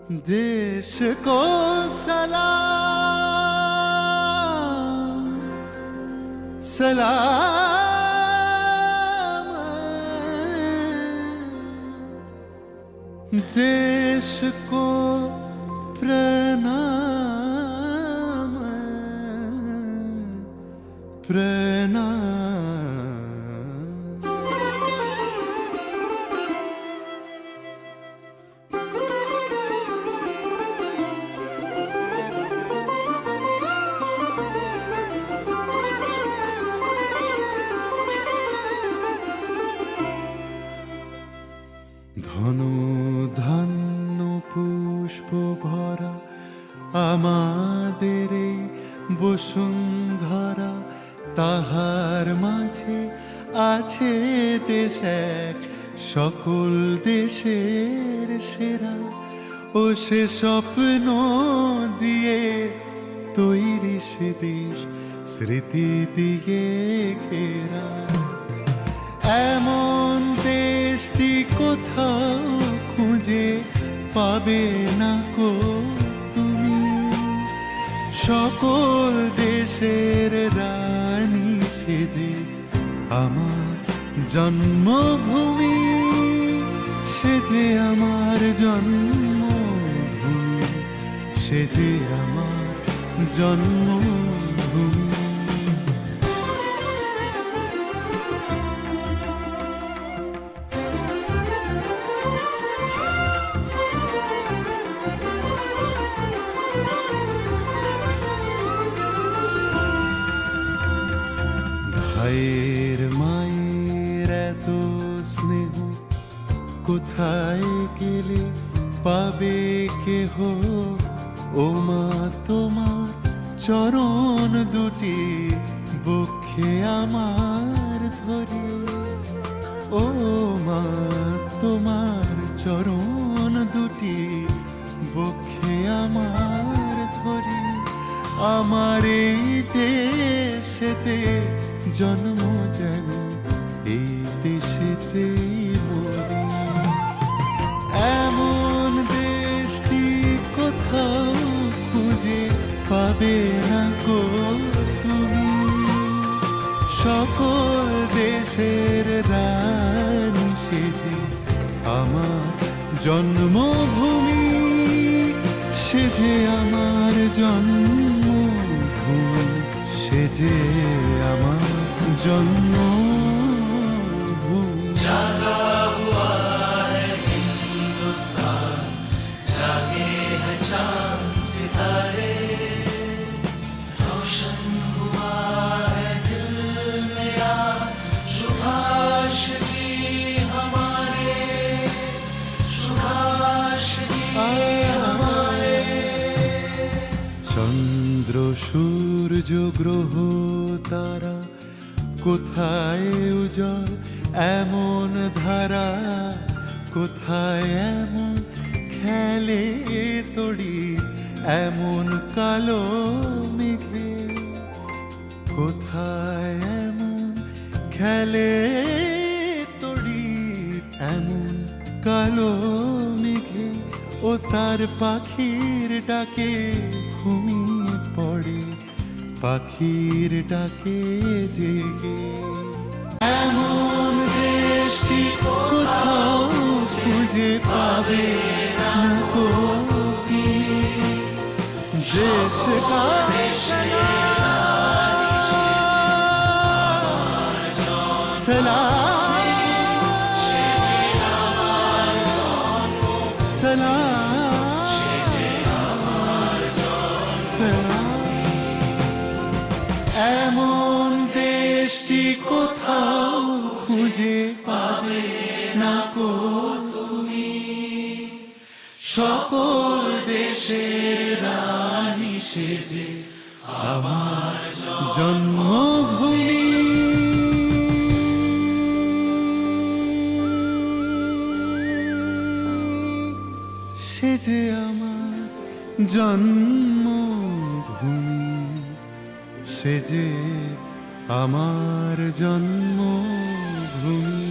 देश को सलाम सलाम, देश को प्रणाम प्रणाम। ধন ধান্য পুষ্প ভরা আমাদের এই বসুন্ধরা, তাহার মাঝে আছে দেশ এক সকল দেশের সেরা। ও সে স্বপ্ন দিয়ে তৈরি সে দেশ স্মৃতি দিয়ে ঘেরা। এমন দেশটি কোথাও খুঁজে পাবে না কো তুমি, সকল দেশের রানী সেজে আমার জন্মভূমি, সেজে আমার জন্মভূমি, সেজে আমার জন্মভূমি। ভাইয়ের মায়ের এত স্নেহ কোথায় গেলে পাবে কেহ, ও মা তোমার চরণ দুটি বক্ষে আমার ধরে। ও মা তোমার চরণ দুটি বক্ষে আমার ধরে। আমার এই দেশেতে জন্ম যেন এই দেশেতেই মরি। এমন দেশটি কোথাও খুঁজে পাবে না গো তুমি, সকল দেশের রানী সেজে আমার জন্মভূমি, সেজে আমার জন্মভূমি, সেজে আমার জন্মভূমি। जागा हुआ है हिंदुस्तान, जागे हैं चांद सितारे, रोशन हुआ है दिल मेरा, सुभाष जी हमारे, सुभाष जी हमारे। চন্দ্র সূর্য গ্রহ তারা কোথায় উজ্জ্বল এমন ধারা, কোথায় এমন খেলে তড়ি এমন কালো মেঘে, কোথায় এমন খেলে তড়ি এমন কালো মেঘে। ও তার পাখির ডাকে ঘুমিয়ে পড়ে, পাখির ডাকে জেগে। এমন দেশটি কোথাও খুঁজে পাবে না কো তুমি, দেশ কা सलाम सलाम सलाम। এমন দেশটি কোথাও খুঁজে পাবে না কো তুমি, সকল দেশের রানী সেজে আমার জন্মভূমি, সেজে আমার জন্মভূমি, সেজে আমার জন্মভূমি।